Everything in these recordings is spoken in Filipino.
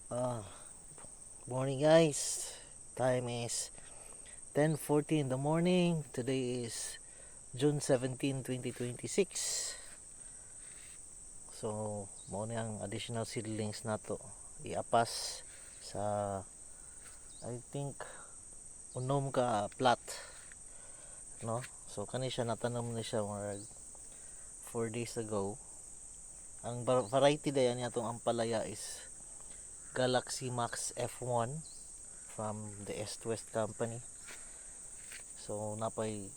Uh, Morning guys. Time is 10:40 in the morning. Today is June 17, 2026. So, mo ni ang additional seedlings nato iapas sa I think unom ka plat, no? So kani siya natanom ni siya mga 4 days ago. Ang variety dayan niya tong ampalaya is Galaxy Max F1 from the East West Company. So napay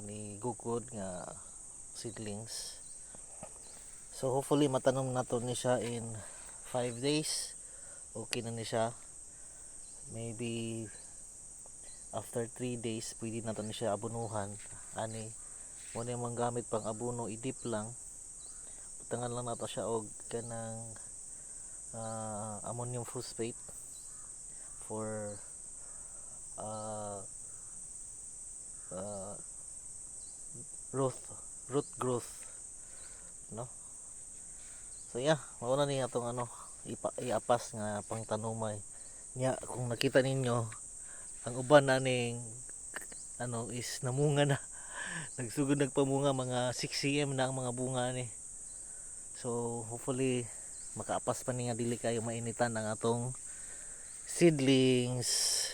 ni gugod nga seedlings. So hopefully matanom nato ni siya in 5 days. Okay na ni siya. Maybe after 3 days pwede nato ni siya abunuhan. Ani mo na yung gamit pang abuno, idip lang. Butangan lang nato siya og kanang ammonium phosphate for uh, uh, root growth, no? So yeah, mauna ni atong iapas nga pangtanumay nya. Kung nakita ninyo ang uban na ning is namunga na. Nagsugod nagpamunga, mga 6 cm na ang mga bunga ni. So hopefully makaapas pa ni nga dili kayo mainitan ang atong seedlings.